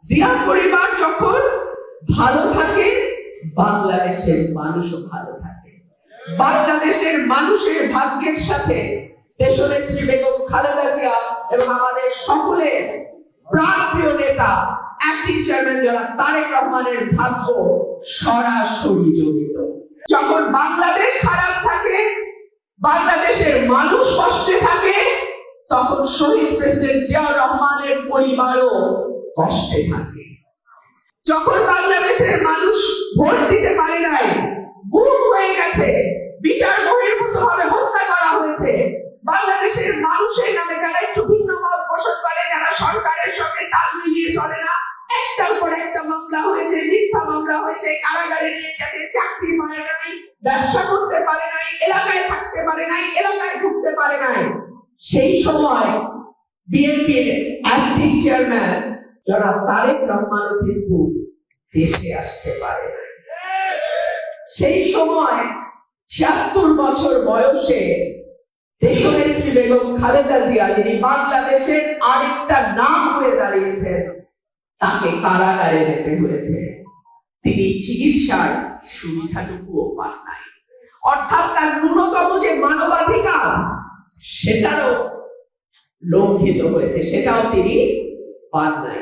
জিয়া পরিবার যখন ভালো থাকে, বাংলাদেশের মানুষও ভালো থাকে। বাংলাদেশের মানুষের ভাগ্যের সাথে দেশনেত্রী বেগম খালেদা জিয়া এবং আমাদের সকলের প্রাণপ্রিয় নেতা অ্যাক্টিং চেয়ারম্যান জনাব তারেক রহমানের ভাগ্য সরাসরি জড়িত। যখন বাংলাদেশ খারাপ থাকে, বাংলাদেশের মানুষ কষ্টে থাকে, তখন শহীদ প্রেসিডেন্ট জিয়াউর রহমানের পরিবারও কষ্টে থাকে। যখন বাংলাদেশের মানুষ ভোট দিতে পারে নাই, গুম হয়ে গেছে, বিচার বহির্ভূত ভাবে হত্যা করা হয়েছে, বাংলাদেশের মানুষের নামে যারা একটু ভিন্ন মত পোষণ করে, যারা সরকারের সঙ্গে তাল মিলিয়ে চলে না, একটার পর একটা মামলা হয়েছে, মিথ্যা মামলা হয়েছে, কারাগারে নিয়ে গেছে, চাকরি পায় নাই, ব্যবসা করতে পারে নাই, এলাকায় থাকতে পারে নাই, এলাকায় ঢুকতে পারে নাই। সেই সময় বিএনপির অ্যাক্টিং চেয়ারম্যান জনাব তারেক রহমান কিন্তু দেশে আসতে পারে না। সেই সময় ৭৬ বছর বয়সে দেশনেত্রী বেগম খালেদা জিয়া, যিনি বাংলাদেশের আরেকটা নাম হয়ে দাঁড়িয়েছেন, তাকে কারাগারে যেতে হয়েছে। তিনি চিকিৎসার সুবিধাটুকুও পান নাই, অর্থাৎ তার ন্যূনতম যে মানবাধিকার সেটারও লঙ্ঘিত হয়েছে, সেটাও তিনি পান নাই।